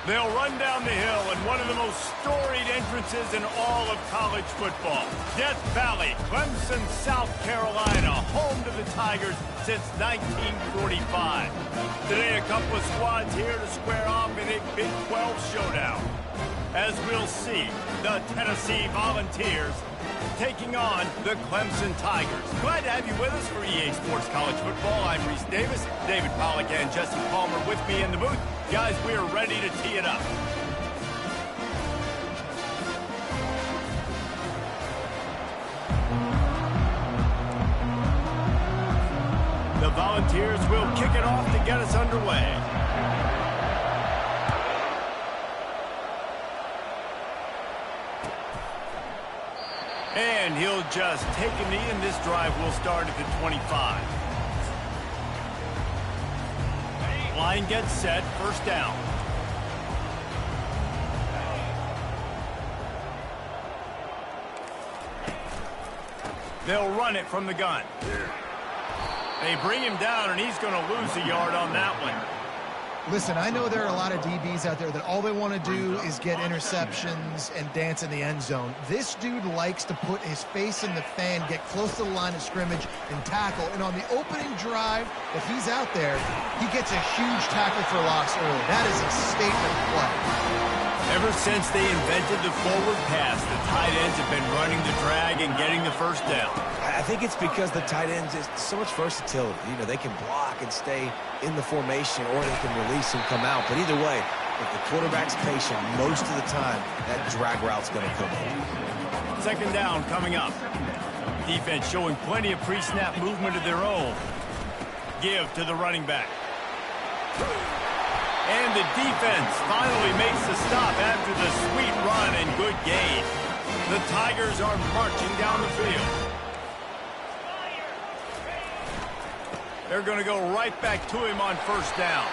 They'll run down the hill in one of the most storied entrances in all of college football. Death Valley, Clemson, South Carolina, home to the Tigers since 1945. Today, a couple of squads here to square off in a Big 12 showdown. As we'll see, the Tennessee Volunteers taking on the Clemson Tigers. Glad to have you with us for EA Sports College Football. I'm Reese Davis, David Pollack and Jesse Palmer with me in the booth. Guys, we are ready to tee it up. The Volunteers will kick it off to get us underway. And he'll just take a knee, and this drive will start at the 25. Line gets set, first down. They'll run it from the gun. They bring him down, and he's going to lose a yard on that one. Listen, I know there are a lot of DBs out there that all they want to do is get interceptions and dance in the end zone. This dude likes to put his face in the fan, get close to the line of scrimmage, and tackle. And on the opening drive, if he's out there, he gets a huge tackle for loss early. That is a statement play. Ever since they invented the forward pass, the tight ends have been running the drag and getting the first down. I think it's because the tight ends is so much versatility. You know, they can block and stay in the formation, or they can release and come out. But either way, if the quarterback's patient, most of the time, that drag route's going to come in. Second down coming up. Defense showing plenty of pre-snap movement of their own. Give to the running back. And the defense finally makes the stop after the sweet run and good gain. The Tigers are marching down the field. They're going to go right back to him on first down.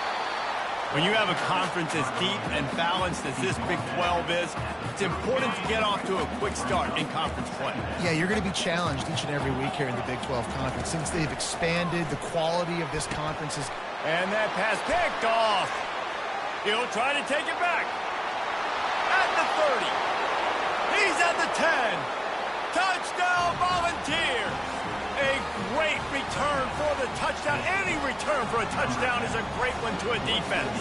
When you have a conference as deep and balanced as this Big 12 is, it's important to get off to a quick start in conference play. Yeah, you're going to be challenged each and every week here in the Big 12 Conference. Since they've expanded, the quality of this conference is... And that pass picked off. He'll try to take it back. At the 30. He's at the 10. Touchdown, Volunteers. A great return for the touchdown. Any return for a touchdown is a great one to a defense.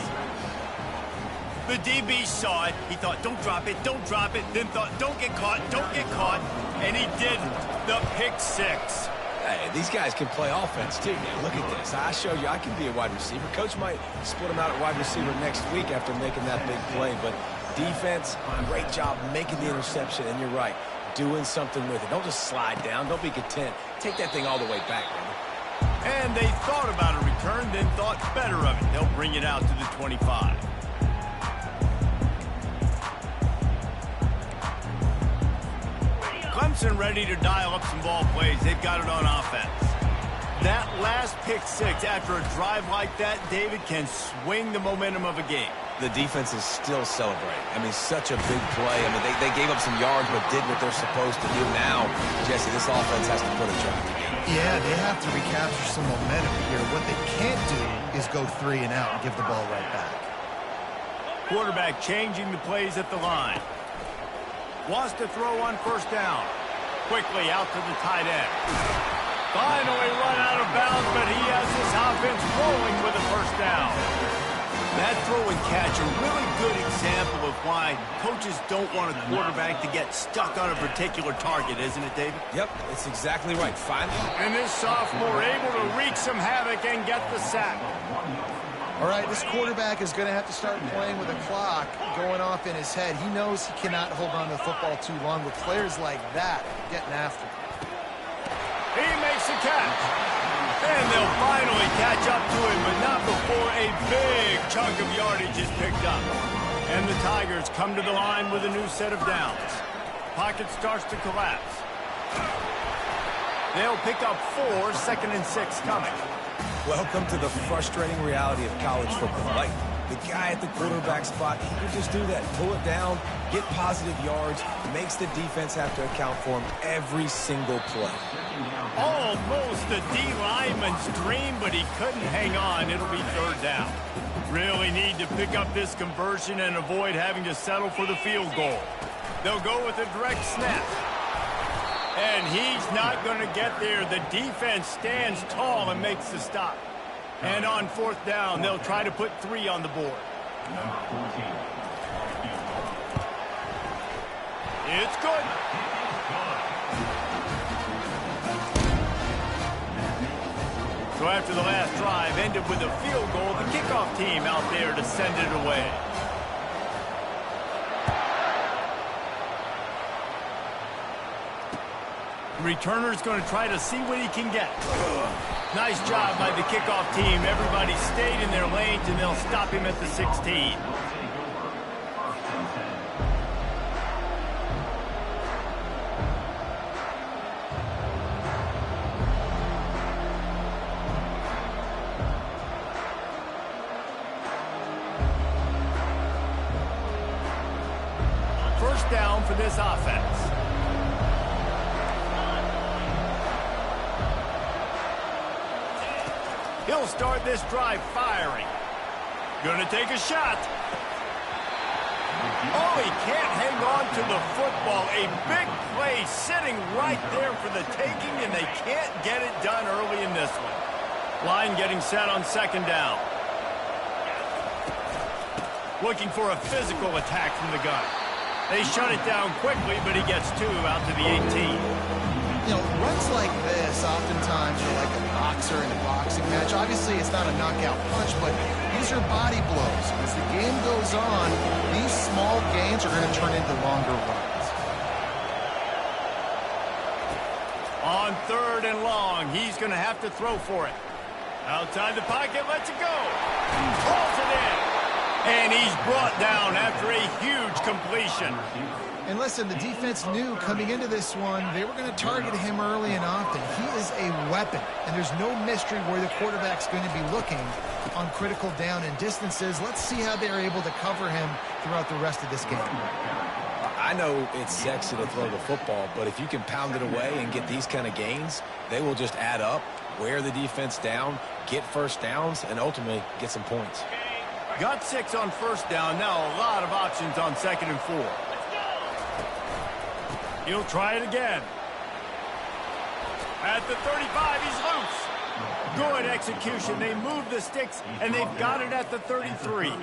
The DB saw it. He thought, don't drop it, don't drop it. Then thought, don't get caught, don't get caught. And he didn't. The pick six. Hey, these guys can play offense, too. Now, look at this. I showed you I can be a wide receiver. Coach might split him out at wide receiver next week after making that big play. But defense, great job making the interception. And you're right, doing something with it. Don't just slide down. Don't be content. Take that thing all the way back, brother. And they thought about a return, then thought better of it. They'll bring it out to the 25. Clemson ready to dial up some ball plays. They've got it on offense. That last pick six after a drive like that, David, can swing the momentum of a game. The defense is still celebrating. I mean, such a big play. I mean, they gave up some yards but did what they're supposed to do. Now, Jesse, this offense has to put a drive together. Yeah, they have to recapture some momentum here. What they can't do is go 3 and out and give the ball right back. Quarterback changing the plays at the line. Wants to throw on first down. Quickly out to the tight end. Finally run out of bounds, but he has this offense rolling with a first down. That throw and catch, a really good example of why coaches don't want a quarterback to get stuck on a particular target, isn't it, David? Yep, it's exactly right. Finally. And this sophomore able to wreak some havoc and get the sack. All right, this quarterback is going to have to start playing with a clock going off in his head. He knows he cannot hold on to the football too long with players like that getting after him. He makes a catch. And they'll finally catch up to him, but not before a big chunk of yardage is picked up. And the Tigers come to the line with a new set of downs. Pocket starts to collapse. They'll pick up 4, 2nd and 6 coming. Welcome to the frustrating reality of college football. Like, the guy at the quarterback spot, he can just do that. Pull it down, get positive yards, makes the defense have to account for him every single play. Almost a D lineman's dream, but he couldn't hang on. It'll be third down. Really need to pick up this conversion and avoid having to settle for the field goal. They'll go with a direct snap. And he's not going to get there. The defense stands tall and makes the stop. And on 4th down, they'll try to put 3 on the board. It's good. So after the last drive ended with a field goal, the kickoff team out there to send it away. The returner's going to try to see what he can get. Nice job by the kickoff team. Everybody stayed in their lanes, and they'll stop him at the 16. First down for this offense. He'll start this drive firing. Gonna take a shot. Oh, he can't hang on to the football. A big play sitting right there for the taking, and they can't get it done early in this one. Line getting set on 2nd down. Looking for a physical attack from the gun. They shut it down quickly, but he gets 2 out to the 18. You know, runs like this oftentimes are like a boxer in a boxing match. Obviously, it's not a knockout punch, but these are body blows. As the game goes on, these small gains are going to turn into longer runs. On 3rd and long, he's going to have to throw for it. Outside the pocket, lets it go. Pulls it in. And he's brought down after a huge completion. And listen, the defense knew coming into this one, they were going to target him early and often. He is a weapon, and there's no mystery where the quarterback's going to be looking on critical down and distances. Let's see how they're able to cover him throughout the rest of this game. I know it's sexy to throw the football, but if you can pound it away and get these kind of gains, they will just add up, wear the defense down, get first downs, and ultimately get some points. Got 6 on 1st down. Now a lot of options on 2nd and 4. He'll try it again. At the 35, he's loose. Good execution. They move the sticks, and they've got it at the 33.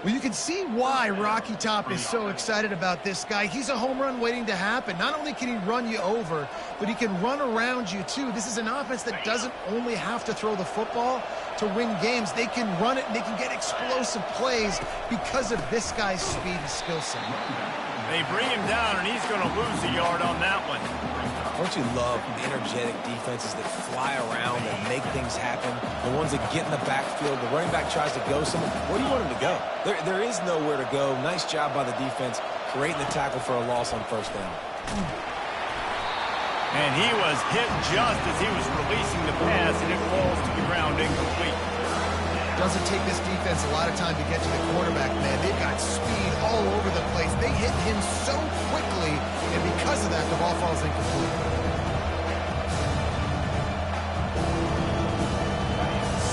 Well, you can see why Rocky Top is so excited about this guy. He's a home run waiting to happen. Not only can he run you over, but he can run around you, too. This is an offense that doesn't only have to throw the football to win games. They can run it, and they can get explosive plays because of this guy's speed and skill set. They bring him down, and he's going to lose a yard on that one. Don't you love energetic defenses that fly around and make things happen? The ones that get in the backfield, the running back tries to go somewhere. Where do you want him to go? There is nowhere to go. Nice job by the defense creating the tackle for a loss on 1st down. And he was hit just as he was releasing the pass, and it falls to the ground incomplete. Doesn't take this defense a lot of time to get to the quarterback, man. They've got speed all over the place. They hit him so quickly, and because of that, the ball falls incomplete.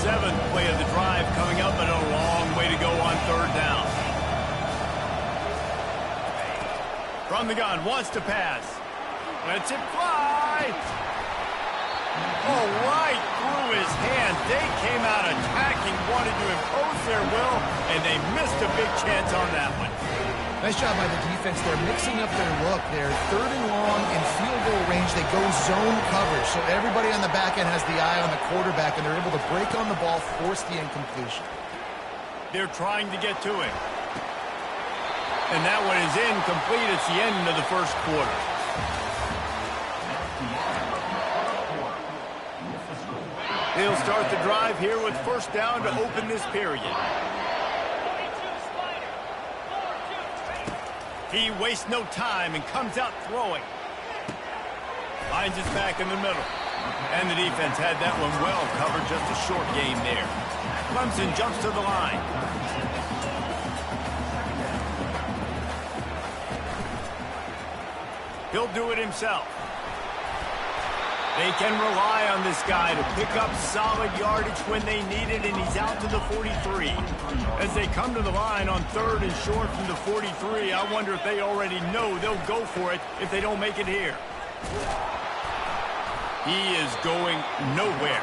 7th play of the drive coming up, but a long way to go on 3rd down. From the gun, wants to pass. Lets it fly. Oh, right through his hand. They came out attacking, wanted to impose their will, and they missed a big chance on that one. Nice job by the defense. They're mixing up their look. They're 3rd and long in field goal range. They go zone coverage, so everybody on the back end has the eye on the quarterback, and they're able to break on the ball, force the incompletion. They're trying to get to him. And that one is incomplete. It's the end of the 1st quarter. They'll start the drive here with 1st down to open this period. He wastes no time and comes out throwing. Finds his back in the middle. And the defense had that one well covered. Just a short game there. Clemson jumps to the line. He'll do it himself. They can rely on this guy to pick up solid yardage when they need it, and he's out to the 43. As they come to the line on 3rd and short from the 43, I wonder if they already know they'll go for it if they don't make it here. He is going nowhere.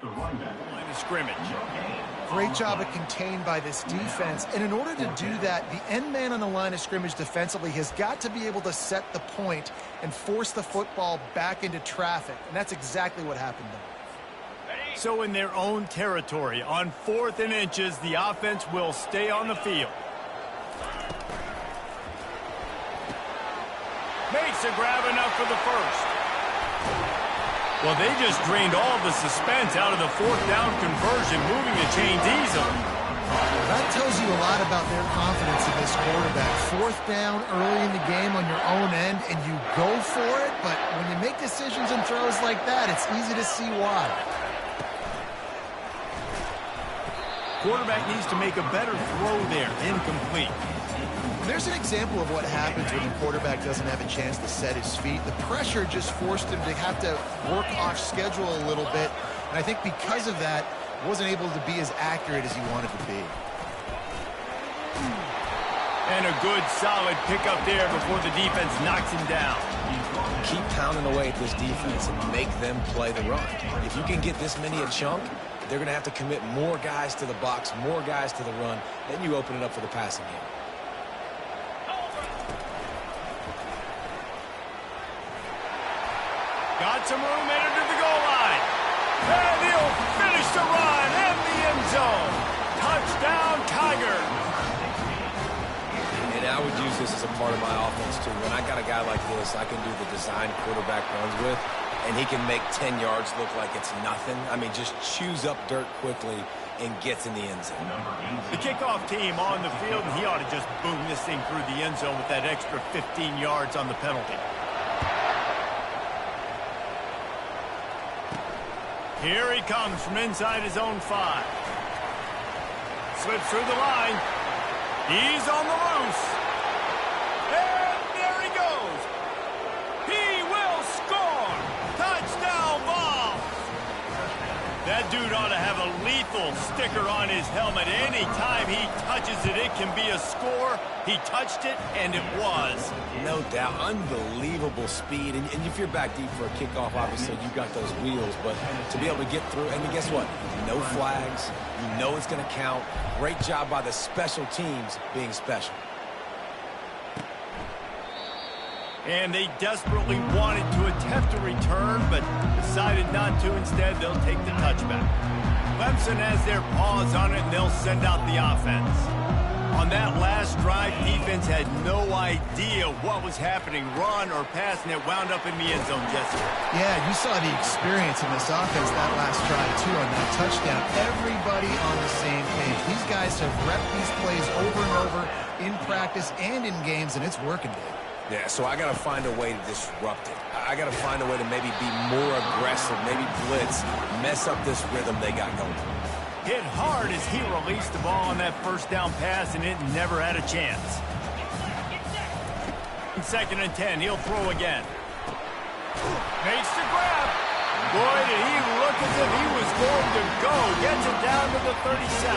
Line of scrimmage. Great job at contained by this defense. And in order to do that, the end man on the line of scrimmage defensively has got to be able to set the point and force the football back into traffic. And that's exactly what happened there. So in their own territory, on 4th and inches, the offense will stay on the field. Makes a grab enough for the first. Well, they just drained all the suspense out of the 4th down conversion, moving the chains easily. That tells you a lot about their confidence in this quarterback. 4th down early in the game on your own end, and you go for it, but when you make decisions and throws like that, it's easy to see why. Quarterback needs to make a better throw there. Incomplete. There's an example of what happens when the quarterback doesn't have a chance to set his feet. The pressure just forced him to have to work off schedule a little bit. And I think because of that, wasn't able to be as accurate as he wanted to be. And a good, solid pickup there before the defense knocks him down. Keep pounding away at this defense and make them play the run. If you can get this many a chunk, they're going to have to commit more guys to the box, more guys to the run. Then you open it up for the passing game. Got some room headed to the goal line. And he'll finish the run in the end zone. Touchdown, Tiger. And I would use this as a part of my offense, too. When I got a guy like this, I can do the design quarterback runs with, and he can make 10 yards look like it's nothing. I mean, just chews up dirt quickly and gets in the end zone. The kickoff team on the field, and he ought to just boom this thing through the end zone with that extra 15 yards on the penalty. Here he comes from inside his own 5. Slips through the line. He's on the loose. And there he goes. He will score. Touchdown ball. That dude ought to have a lethal sticker on his helmet. Anytime he touches it, it can be a score. He touched it, and it was. No doubt. Unbelievable speed. And if you're back deep for a kickoff, obviously you got those wheels. But to be able to get through, and guess what? No flags. You know it's going to count. Great job by the special teams being special. And they desperately wanted to attempt a return, but decided not to. Instead, they'll take the touchback. Clemson has their paws on it, and they'll send out the offense. On that last drive, defense had no idea what was happening, run or pass, and it wound up in the end zone, Jesse. Yeah, you saw the experience in this offense that last drive, too, on that touchdown. Everybody on the same page. These guys have repped these plays over and over in practice and in games, and it's working, Dave. Yeah, so I got to find a way to disrupt it. I got to find a way to maybe be more aggressive, maybe blitz, mess up this rhythm they got going. Hit hard as he released the ball on that first down pass, and it never had a chance. 2nd and 10, he'll throw again. Makes the grab. Boy, did he look as if he was going to go. Gets it down to the 37.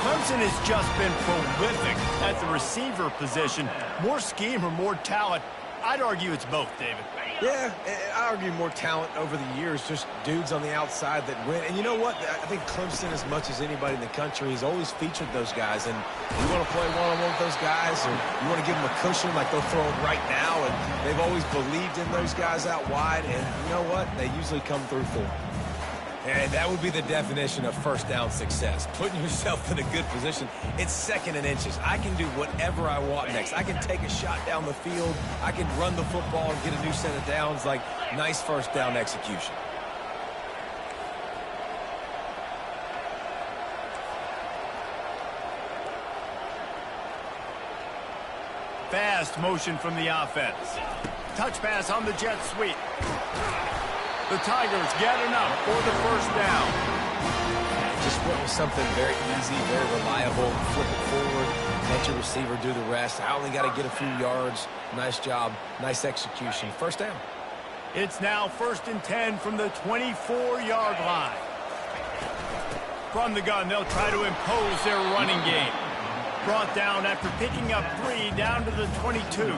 Clemson has just been prolific at the receiver position. More scheme or more talent? I'd argue it's both, David. Yeah, I argue more talent over the years, just dudes on the outside that win. And you know what? I think Clemson, as much as anybody in the country, has always featured those guys. And you want to play one-on-one with those guys, or you want to give them a cushion like they'll throw it right now. And they've always believed in those guys out wide. And you know what? They usually come through for them. And that would be the definition of first down success. Putting yourself in a good position. It's 2nd and inches. I can do whatever I want next. I can take a shot down the field. I can run the football and get a new set of downs. Like, nice first down execution. fast motion from the offense. Touch pass on the jet sweep. The Tigers get enough for the first down. Just went with something very easy, very reliable. Flip it forward, let your receiver do the rest. I only got to get a few yards. Nice job, nice execution. First down. It's now 1st and 10 from the 24-yard line. From the gun, they'll try to impose their running game. Brought down after picking up 3 down to the 22.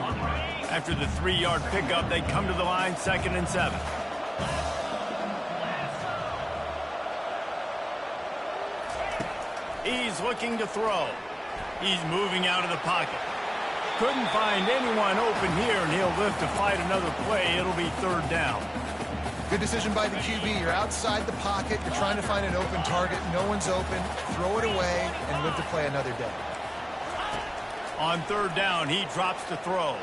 After the 3-yard pickup, they come to the line 2nd and 7. He's looking to throw. He's moving out of the pocket. Couldn't find anyone open here, and he'll live to fight another play. It'll be 3rd down. Good decision by the QB. You're outside the pocket. You're trying to find an open target. No one's open. Throw it away and live to play another day. On 3rd down, he drops to throw.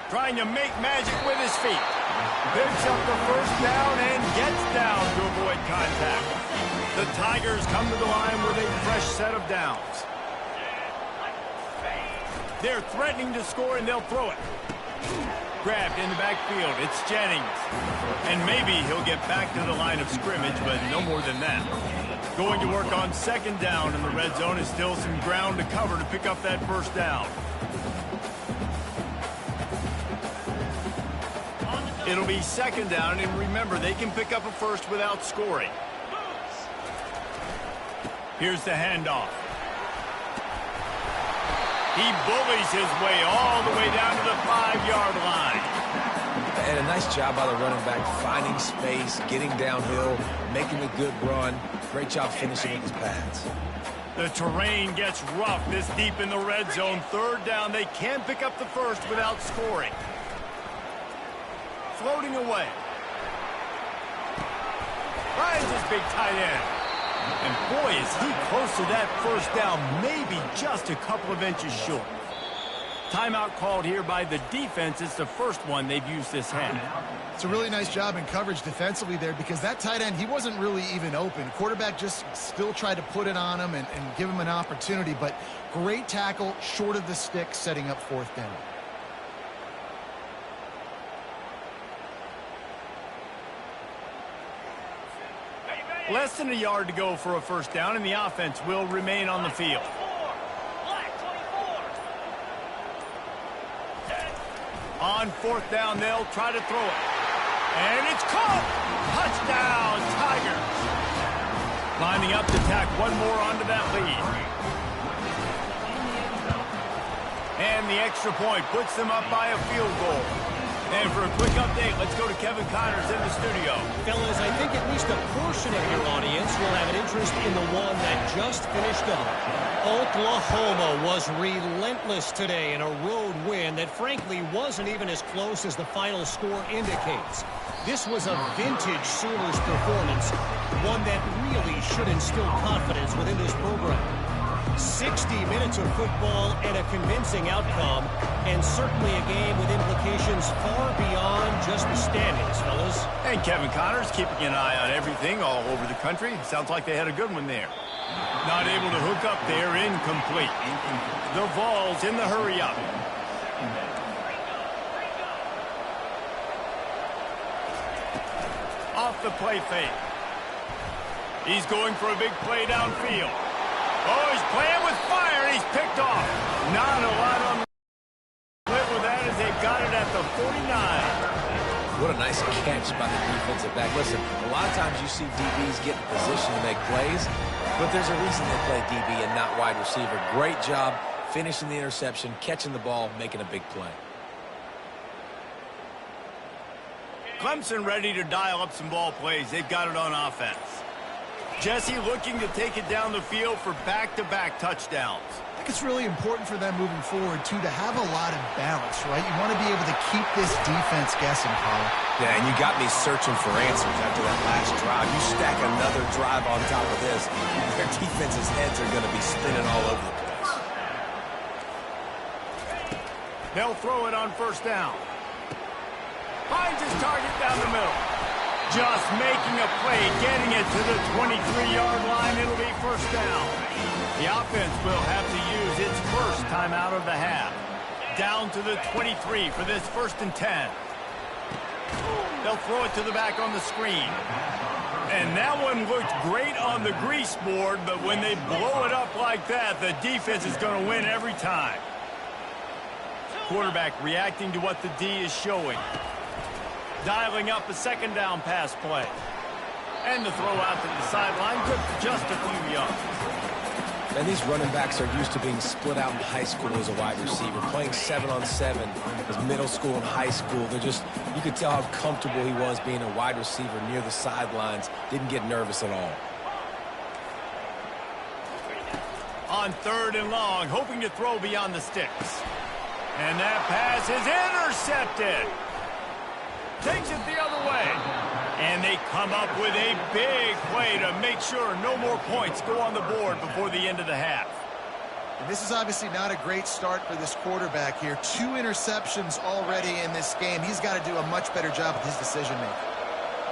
Trying to make magic with his feet. Picks up the 1st down and gets down to avoid contact. The Tigers come to the line with a fresh set of downs. They're threatening to score, and they'll throw it. Grabbed in the backfield. It's Jennings. And maybe he'll get back to the line of scrimmage, but no more than that. Going to work on 2nd down, and the red zone is still some ground to cover to pick up that 1st down. It'll be 2nd down, and remember, they can pick up a first without scoring. Here's the handoff. He bullies his way all the way down to the 5-yard line. And a nice job by the running back, finding space, getting downhill, making a good run. Great job finishing with his pads. The terrain gets rough this deep in the red zone. 3rd down, they can't pick up the first without scoring. Floating away. Finds his big tight end. And boy, is he close to that 1st down, maybe just a couple of inches short. Timeout called here by the defense. It's the first one they've used this half. It's a really nice job in coverage defensively there because that tight end, he wasn't really even open. Quarterback just still tried to put it on him and give him an opportunity, but great tackle short of the stick, setting up 4th down. Less than a yard to go for a 1st down, and the offense will remain on the field. On 4th down, they'll try to throw it. And it's caught! Touchdown, Tigers! Lining up to tack one more onto that lead. And the extra point puts them up by a field goal. And for a quick update, let's go to Kevin Connors in the studio. Fellas, I think at least a portion of your audience will have an interest in the one that just finished up. Oklahoma was relentless today in a road win that frankly wasn't even as close as the final score indicates. This was a vintage Sooners performance, one that really should instill confidence within this program. 60 minutes of football and a convincing outcome, and certainly a game with implications far beyond just the standings, fellas. And Kevin Connors keeping an eye on everything all over the country. Sounds like they had a good one there. Not able to hook up there, incomplete. The Vols in the hurry-up. Off the play fake. He's going for a big play downfield. Oh, he's playing with fire, and he's picked off. Not a lot on the split with that as they've got it at the 49. What a nice catch by the defensive back. Listen, a lot of times you see DBs get in position to make plays, but there's a reason they play DB and not wide receiver. Great job finishing the interception, catching the ball, making a big play. Clemson ready to dial up some ball plays. They've got it on offense. Jesse looking to take it down the field for back-to-back touchdowns. I think it's really important for them moving forward, too, to have a lot of balance, right? You want to be able to keep this defense guessing, Colin. Yeah, and you got me searching for answers after that last drive. You stack another drive on top of this, their defense's heads are going to be spinning all over the place. They'll throw it on 1st down. Finds his target down the middle. Just making a play, getting it to the 23-yard line. It'll be 1st down. The offense will have to use its first timeout of the half. Down to the 23 for this 1st and 10. They'll throw it to the back on the screen. And that one looked great on the grease board, but when they blow it up like that, the defense is going to win every time. Quarterback reacting to what the D is showing. Dialing up a 2nd down pass play. And the throw out to the sideline, good for just a few yards. And these running backs are used to being split out in high school as a wide receiver, playing 7-on-7 as middle school and high school. They're just, you could tell how comfortable he was being a wide receiver near the sidelines. Didn't get nervous at all. On 3rd and long, hoping to throw beyond the sticks. And that pass is intercepted. Takes it the other way. And they come up with a big play to make sure no more points go on the board before the end of the half. And this is obviously not a great start for this quarterback here. 2 interceptions already in this game. He's got to do a much better job with his decision-making.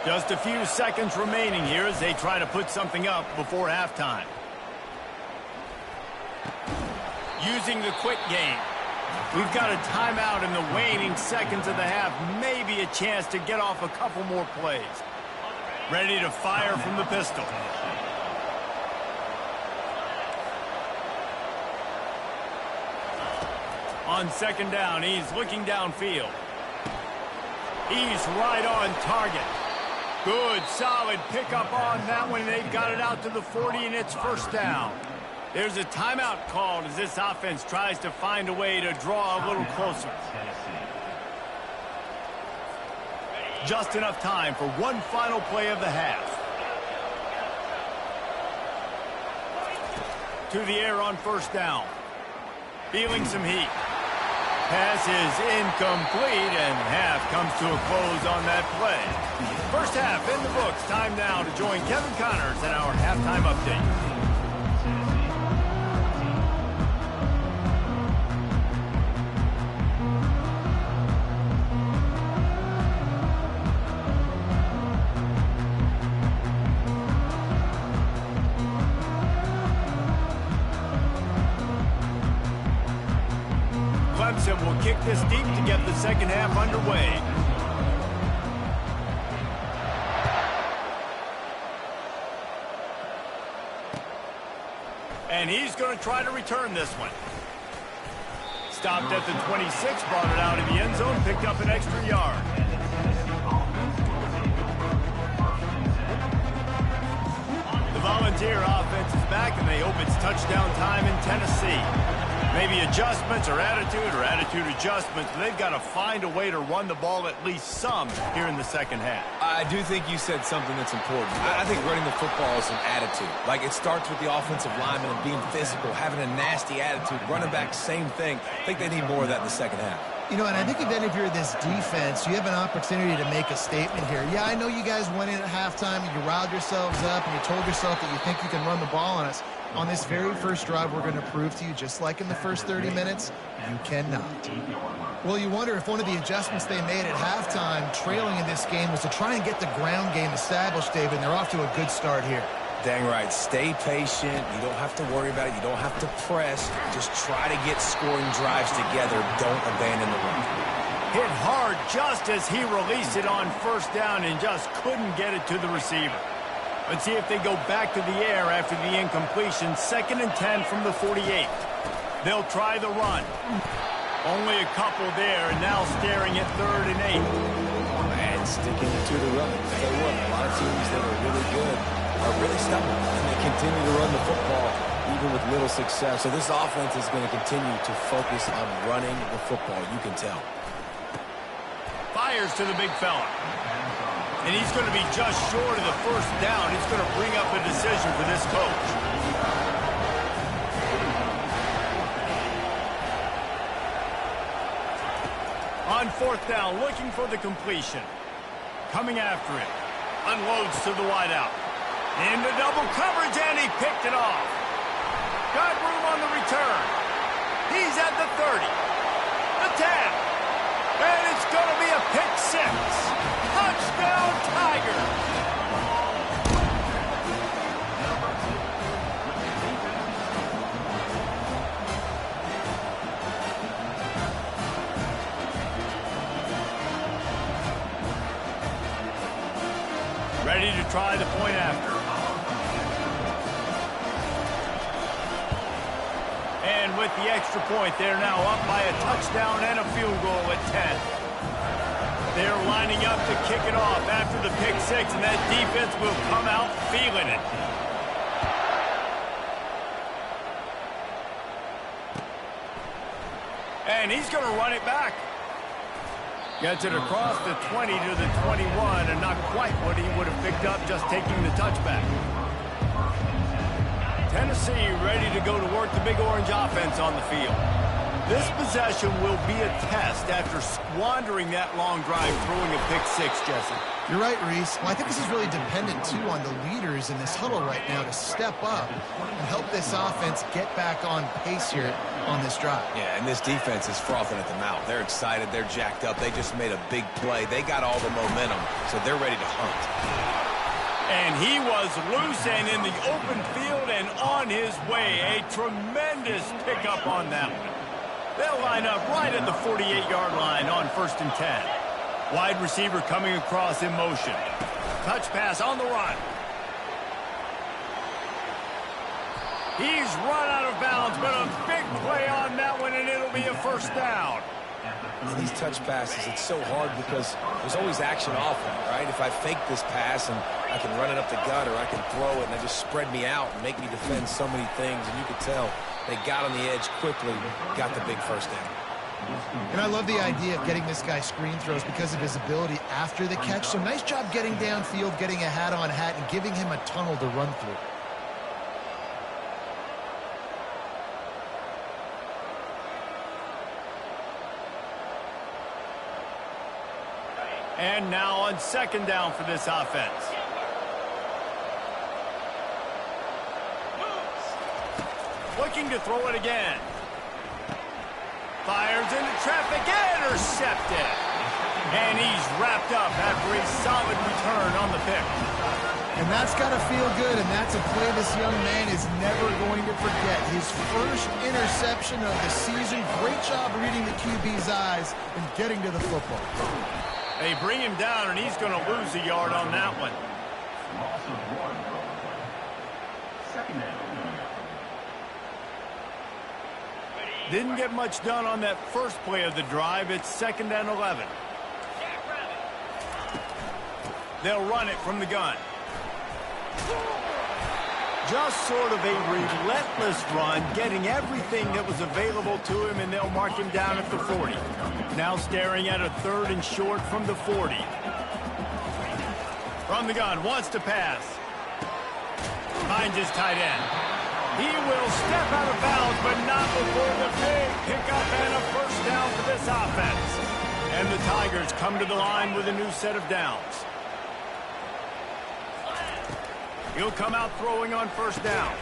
Just a few seconds remaining here as they try to put something up before halftime. Using the quick game. We've got a timeout in the waning seconds of the half. Maybe a chance to get off a couple more plays. Ready to fire from the pistol. On 2nd down, he's looking downfield. He's right on target. Good, solid pickup on that one. They've got it out to the 40, and it's 1st down. There's a timeout called as this offense tries to find a way to draw a little closer. Just enough time for one final play of the half. To the air on 1st down. Feeling some heat. Pass is incomplete, and half comes to a close on that play. 1st half in the books. Time now to join Kevin Connors in our halftime update. Clemson will kick this deep to get the 2nd half underway. And he's going to try to return this one. Stopped at the 26, brought it out of the end zone, picked up an extra yard. The Volunteer offense is back, and they hope it's touchdown time in Tennessee. Maybe adjustments or attitude adjustments, but they've got to find a way to run the ball at least some here in the 2nd half. I do think you said something that's important. I think running the football is an attitude. Like, it starts with the offensive lineman and being physical, having a nasty attitude. Running back, same thing. I think they need more of that in the 2nd half. You know, and I think then if you're this defense, you have an opportunity to make a statement here. Yeah, I know you guys went in at halftime and you riled yourselves up and you told yourself that you think you can run the ball on us. On this very first drive, we're going to prove to you, just like in the first 30 minutes, you cannot. Well, you wonder if one of the adjustments they made at halftime, trailing in this game, was to try and get the ground game established, David, and they're off to a good start here. Dang right. Stay patient. You don't have to worry about it. You don't have to press. Just try to get scoring drives together. Don't abandon the run. Hit hard just as he released it on 1st down and just couldn't get it to the receiver. Let's see if they go back to the air after the incompletion. 2nd and 10 from the 48. They'll try the run. Only a couple there, and now staring at 3rd and 8. And sticking to the run. So what, a lot of teams that are really good are really stubborn, and they continue to run the football even with little success. So this offense is going to continue to focus on running the football. You can tell. Fires to the big fella. And he's going to be just short of the 1st down. It's going to bring up a decision for this coach. On 4th down, looking for the completion. Coming after it. Unloads to the wideout. Into double coverage, and he picked it off. Got room on the return. He's at the 30. The 10. And it's going to be a pick 6. Touchdown, Tigers! Ready to try the point after. And with the extra point, they're now up by a touchdown and a field goal at 10. They're lining up to kick it off after the pick six, and that defense will come out feeling it. And he's going to run it back. Gets it across the 20 to the 21, and not quite what he would have picked up just taking the touchback. Tennessee ready to go to work the Big Orange offense on the field. This possession will be a test after squandering that long drive throwing a pick six, Jesse. You're right, Reese. Well, I think this is really dependent, too, on the leaders in this huddle right now to step up and help this offense get back on pace here on this drive. Yeah, and this defense is frothing at the mouth. They're excited. They're jacked up. They just made a big play. They got all the momentum, so they're ready to hunt. And he was loose and in the open field and on his way. A tremendous pickup on that one. They'll line up right at the 48-yard line on 1st and 10. Wide receiver coming across in motion. Touch pass on the run. He's run out of bounds, but a big play on that one, and it'll be a first down. And these touch passes, it's so hard because there's always action off them, right? If I fake this pass and I can run it up the gut or I can throw it and they just spread me out and make me defend so many things, and you could tell they got on the edge quickly, got the big first down. And I love the idea of getting this guy screen throws because of his ability after the catch. So nice job getting downfield, getting a hat-on-hat, and giving him a tunnel to run through. And now on 2nd down for this offense. Looking to throw it again. Fires into traffic, intercepted. And he's wrapped up after a solid return on the pick. And that's got to feel good, and that's a play this young man is never going to forget. His first interception of the season. Great job reading the QB's eyes and getting to the football. They bring him down, and he's going to lose a yard on that one. Didn't get much done on that first play of the drive. It's 2nd and 11. They'll run it from the gun. Just sort of a relentless run, getting everything that was available to him, and they'll mark him down at the 40. Now staring at a 3rd and short from the 40. From the gun, wants to pass. Finds his tight end. He will step out of bounds, but not before the big pickup and a first down for this offense. And the Tigers come to the line with a new set of downs. He'll come out throwing on 1st down.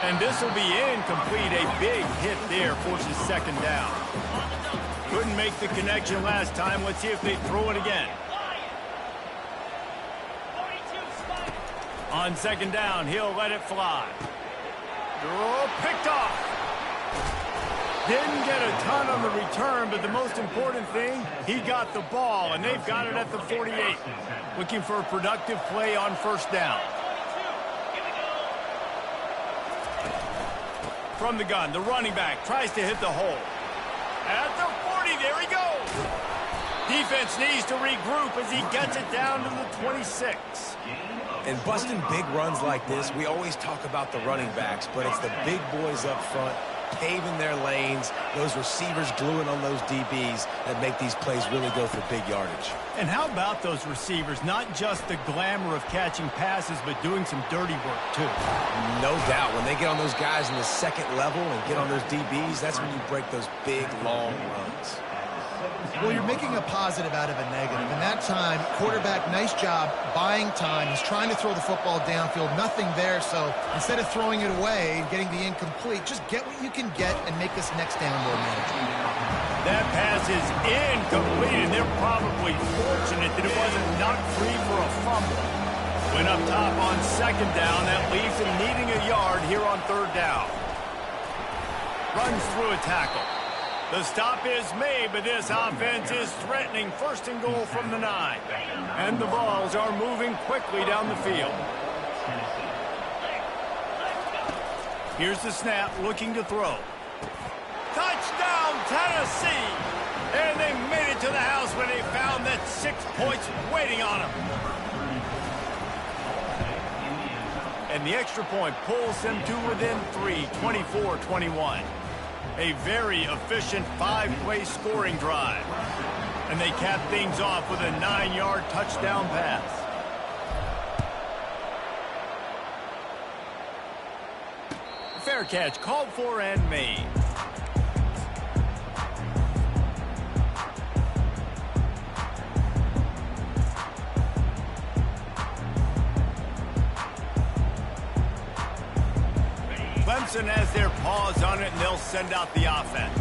And this will be incomplete. A big hit there forces 2nd down. Couldn't make the connection last time. Let's see if they throw it again. On 2nd down, he'll let it fly. Oh, picked off. Didn't get a ton on the return, but the most important thing, he got the ball, and they've got it at the 48. Looking for a productive play on 1st down. From the gun, the running back tries to hit the hole. At the 40, there he goes. Defense needs to regroup as he gets it down to the 26. And busting big runs like this, we always talk about the running backs, but it's the big boys up front, paving their lanes, those receivers gluing on those DBs that make these plays really go for big yardage. And how about those receivers? Not just the glamour of catching passes, but doing some dirty work, too. No doubt. When they get on those guys in the 2nd level and get on those DBs, that's when you break those big, long runs. Well, you're making a positive out of a negative. And that time, quarterback, nice job buying time. He's trying to throw the football downfield. Nothing there, so instead of throwing it away and getting the incomplete, just get what you can get and make this next down more manageable. That pass is incomplete, and they're probably fortunate that it wasn't knocked free for a fumble. Went up top on 2nd down. That leaves him needing a yard here on 3rd down. Runs through a tackle. The stop is made, but this offense is threatening. First and goal from the 9. And the balls are moving quickly down the field. Here's the snap, looking to throw. Touchdown, Tennessee! And they made it to the house when they found that 6 points waiting on them. And the extra point pulls them to within 3, 24-21. A very efficient 5-play scoring drive. And they cap things off with a 9-yard touchdown pass. Fair catch called for and made. Clemson has their paws on it, and they'll send out the offense.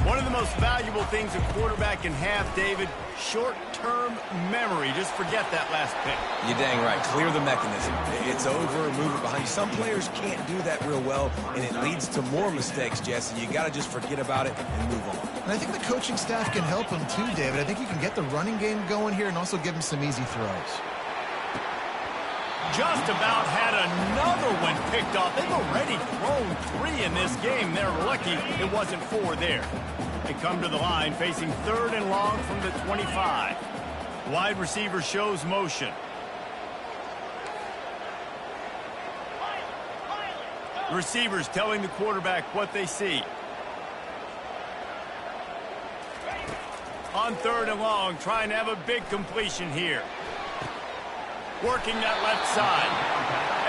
One of the most valuable things a quarterback can have, David, short-term memory. Just forget that last pick. You're dang right. Clear the mechanism. It's over, move it behind you. Some players can't do that real well, and it leads to more mistakes, Jesse. You got to just forget about it and move on. And I think the coaching staff can help him too, David. I think you can get the running game going here and also give him some easy throws. Just about had another one picked off. They've already thrown 3 in this game. They're lucky it wasn't 4 there. They come to the line facing 3rd and long from the 25. Wide receiver shows motion. Receivers telling the quarterback what they see. On 3rd and long, trying to have a big completion here. Working that left side.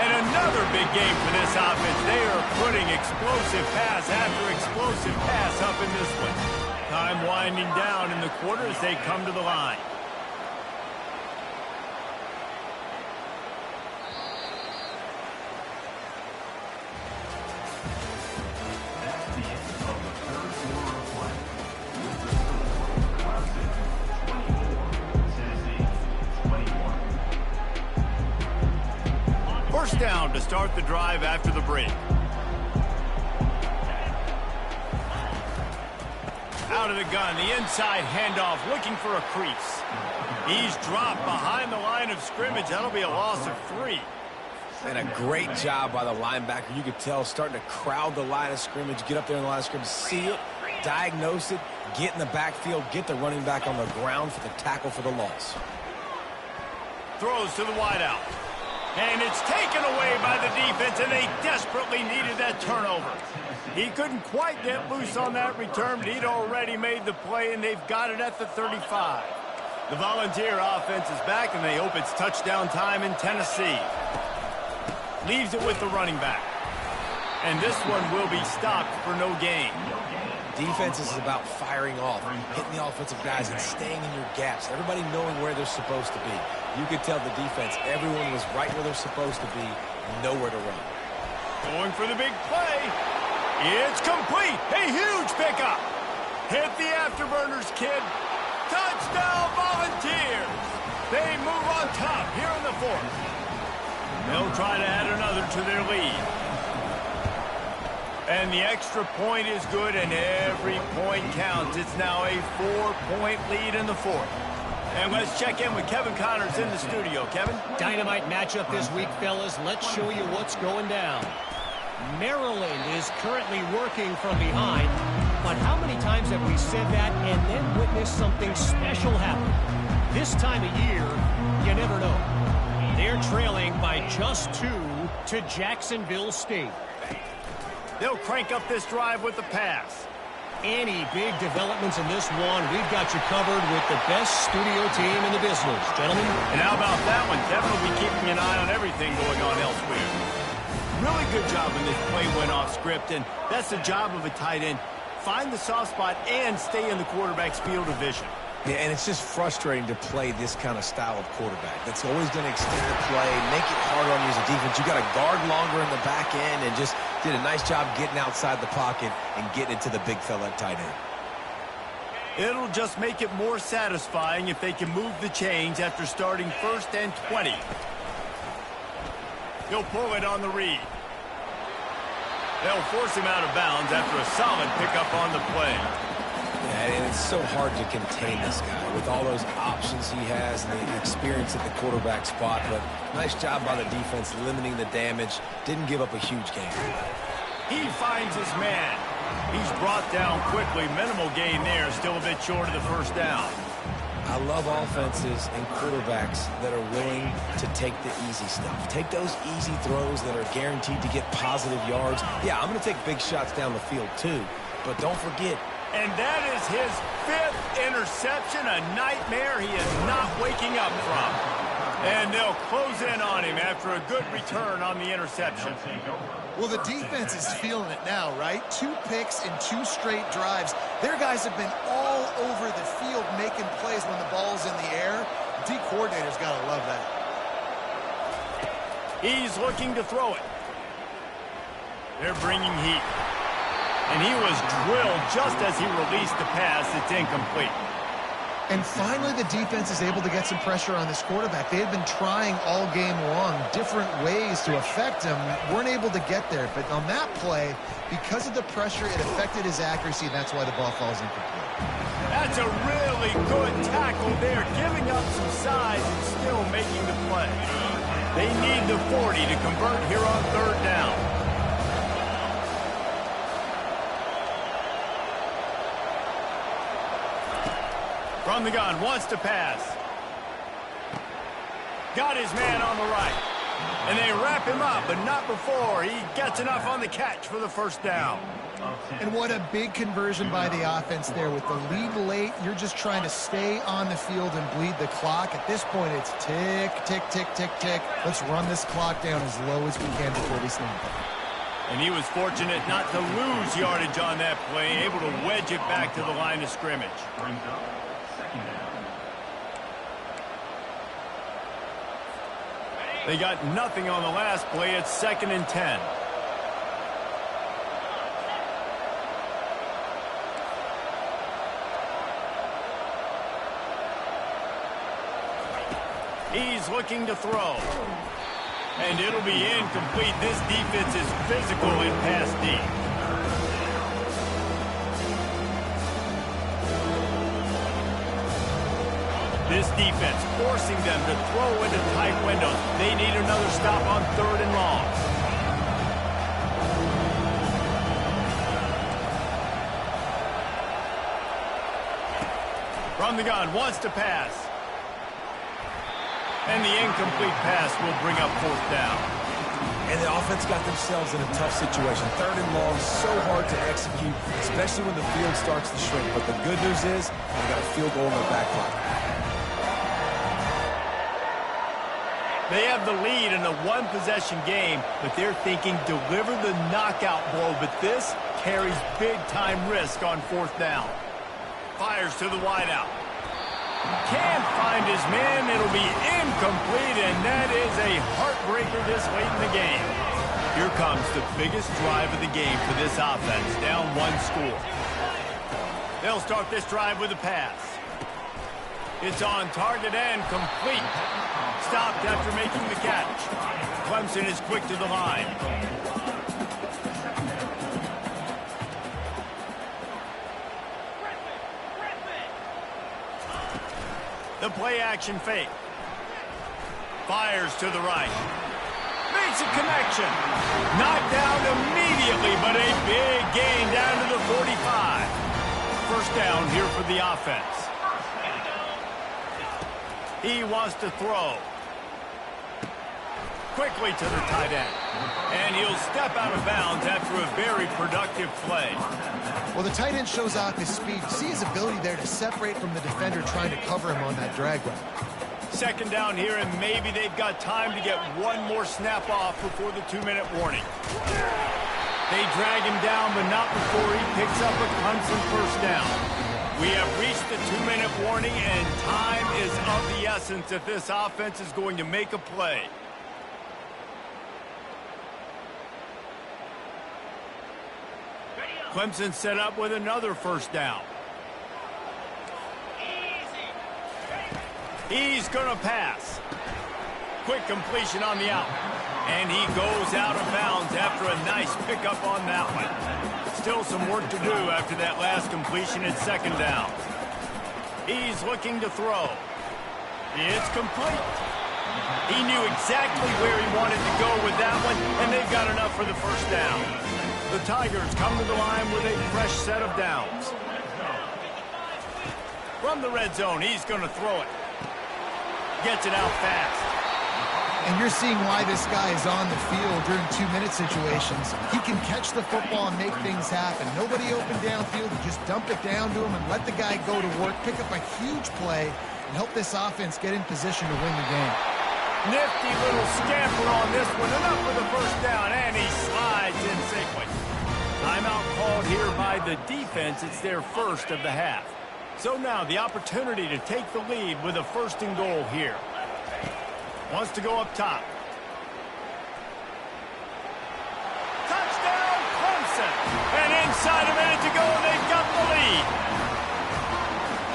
And another big game for this offense. They are putting explosive pass after explosive pass up in this one. Time winding down in the quarter as they come to the line. First down to start the drive after the break. Out of the gun, the inside handoff, looking for a crease. He's dropped behind the line of scrimmage. That'll be a loss of 3. And a great job by the linebacker. You could tell, starting to crowd the line of scrimmage, get up there in the line of scrimmage, see it, diagnose it, get in the backfield, get the running back on the ground for the tackle for the loss. Throws to the wideout. And it's taken away by the defense, and they desperately needed that turnover. He couldn't quite get loose on that return, but he'd already made the play, and they've got it at the 35. The Volunteer offense is back, and they hope it's touchdown time in Tennessee. Leaves it with the running back. And this one will be stopped for no gain. Defense is about firing off, hitting the offensive guys and staying in your gaps. Everybody knowing where they're supposed to be. You could tell the defense, everyone was right where they're supposed to be, nowhere to run. Going for the big play. It's complete. A huge pickup. Hit the afterburners, kid. Touchdown, Volunteers. They move on top here in the 4th. They'll try to add another to their lead. And the extra point is good, and every point counts. It's now a 4-point lead in the 4th. And let's check in with Kevin Connors in the studio. Kevin? Dynamite matchup this week, fellas. Let's show you what's going down. Maryland is currently working from behind, but how many times have we said that and then witnessed something special happen? This time of year, you never know. They're trailing by just 2 to Jacksonville State. They'll crank up this drive with the pass. Any big developments in this one, we've got you covered with the best studio team in the business, gentlemen. And how about that one? Kevin will be keeping an eye on everything going on elsewhere. Really good job when this play went off script, and that's the job of a tight end. Find the soft spot and stay in the quarterback's field of vision. Yeah, and it's just frustrating to play this kind of style of quarterback. That's always going to extend the play, make it harder on you as a defense. You got to guard longer in the back end, and just did a nice job getting outside the pocket and getting into the big fella at tight end. It'll just make it more satisfying if they can move the chains after starting 1st and 20. He'll pull it on the read. They'll force him out of bounds after a solid pickup on the play. Yeah, and it's so hard to contain this guy with all those options he has and the experience at the quarterback spot. But nice job by the defense limiting the damage. Didn't give up a huge gain. He finds his man. He's brought down quickly. Minimal gain there. Still a bit short of the first down. I love offenses and quarterbacks that are willing to take the easy stuff. Take those easy throws that are guaranteed to get positive yards. Yeah, I'm going to take big shots down the field too, but don't forget. And that is his 5th interception, a nightmare he is not waking up from. And they'll close in on him after a good return on the interception. Well, the defense is feeling it now, right? 2 picks in 2 straight drives. Their guys have been all over the field making plays when the ball's in the air. The D coordinator's got to love that. He's looking to throw it. They're bringing heat. And he was drilled just as he released the pass. It's incomplete. And finally, the defense is able to get some pressure on this quarterback. They had been trying all game long different ways to affect him. Weren't able to get there. But on that play, because of the pressure, it affected his accuracy, and that's why the ball falls incomplete. That's a really good tackle there, giving up some size and still making the play. They need the 40 to convert here on 3rd down. From the gun, wants to pass. Got his man on the right. And they wrap him up, but not before he gets enough on the catch for the first down. And what a big conversion by the offense there. With the lead late, you're just trying to stay on the field and bleed the clock. At this point, it's tick, tick, tick, tick, tick. Let's run this clock down as low as we can before we snap it. And he was fortunate not to lose yardage on that play, able to wedge it back to the line of scrimmage. They got nothing on the last play. It's 2nd and 10. He's looking to throw. And it'll be incomplete. This defense is physical in pass deep. This defense forcing them to throw into tight windows. They need another stop on 3rd and long. From the gun, wants to pass. And the incomplete pass will bring up 4th down. And the offense got themselves in a tough situation. 3rd and long, so hard to execute, especially when the field starts to shrink. But the good news is they got a field goal in their back pocket. They have the lead in a 1-possession game, but they're thinking deliver the knockout blow. But this carries big-time risk on 4th down. Fires to the wideout. Can't find his man. It'll be incomplete, and that is a heartbreaker this late in the game. Here comes the biggest drive of the game for this offense, down 1 score. They'll start this drive with a pass. It's on target and complete. Stopped after making the catch. Clemson is quick to the line. The play action fake. Fires to the right. Makes a connection. Knocked down immediately, but a big gain down to the 45. First down here for the offense. He wants to throw. Quickly to the tight end. And he'll step out of bounds after a very productive play. Well, the tight end shows off his speed. You see his ability there to separate from the defender trying to cover him on that drag route. 2nd down here, and maybe they've got time to get one more snap off before the 2-minute warning. They drag him down, but not before he picks up a Clemson first down. We have reached the 2-minute warning, and time is of the essence if this offense is going to make a play. Clemson set up with another first down. He's going to pass. Quick completion on the out. And he goes out of bounds after a nice pickup on that one. Still some work to do after that last completion at second down. He's looking to throw. It's complete. He knew exactly where he wanted to go with that one, and they've got enough for the first down. The Tigers come to the line with a fresh set of downs. From the red zone, he's going to throw it. Gets it out fast. And you're seeing why this guy is on the field during 2-minute situations. He can catch the football and make things happen. Nobody open downfield. You just dump it down to him and let the guy go to work, pick up a huge play, and help this offense get in position to win the game. Nifty little scamper on this one. Enough for the first down, and he slides in safely. Timeout called here by the defense. It's their first of the half. So now the opportunity to take the lead with a first and goal here. Wants to go up top. Touchdown, Clemson. And inside a minute to go, they've got the lead.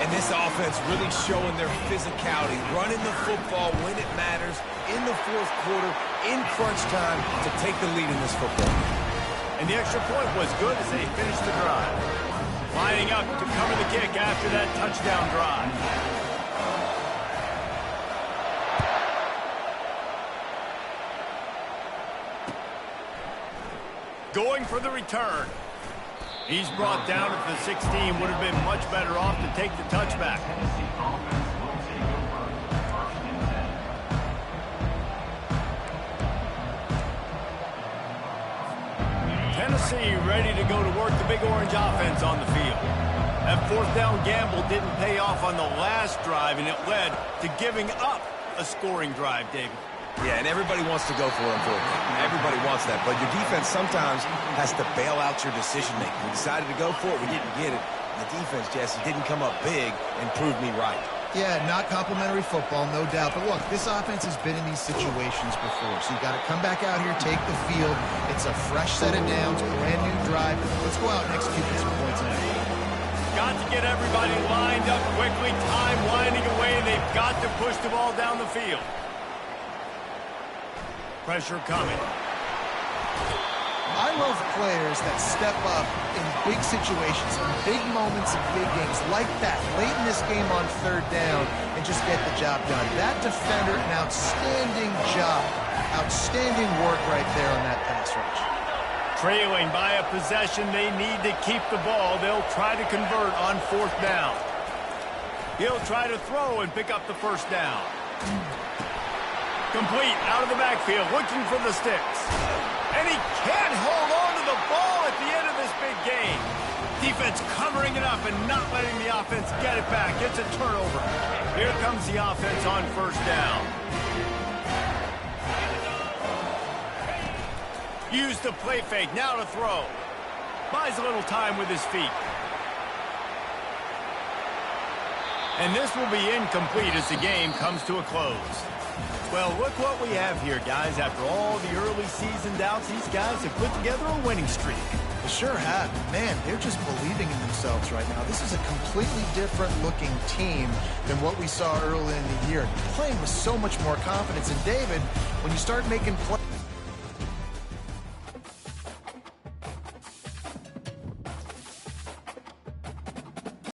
And this offense really showing their physicality, running the football when it matters, in the fourth quarter, in crunch time, to take the lead in this football. And the extra point was good as they finished the drive. Lining up to cover the kick after that touchdown drive. Going for the return. He's brought down at the 16. Would have been much better off to take the touchback. Tennessee ready to go to work the Big Orange offense on the field. That fourth down gamble didn't pay off on the last drive, and it led to giving up a scoring drive, David. Yeah, and everybody wants to go for it, unfortunately. Everybody wants that, but your defense sometimes has to bail out your decision-making. We decided to go for it. We didn't get it. The defense, Jesse, didn't come up big and prove me right. Yeah, not complimentary football, no doubt. But look, this offense has been in these situations before, so you got to come back out here, take the field. It's a fresh set of downs, brand new drive. Let's go out and execute this points in. Got to get everybody lined up quickly. Time winding away. They've got to push the ball down the field. Pressure coming. I love players that step up in big situations, in big moments in big games like that, late in this game on third down, and just get the job done. That defender, an outstanding job. Outstanding work right there on that pass rush. Trailing by a possession, they need to keep the ball. They'll try to convert on fourth down. He'll try to throw and pick up the first down. Complete out of the backfield, looking for the sticks. And he can't hold on to the ball at the end of this big game. Defense covering it up and not letting the offense get it back. It's a turnover. Here comes the offense on first down. Use the play fake, now to throw. Buys a little time with his feet. And this will be incomplete as the game comes to a close. Well, look what we have here, guys. After all the early season doubts, these guys have put together a winning streak. They sure have. Man, they're just believing in themselves right now. This is a completely different looking team than what we saw early in the year. Playing with so much more confidence. And David, when you start making plays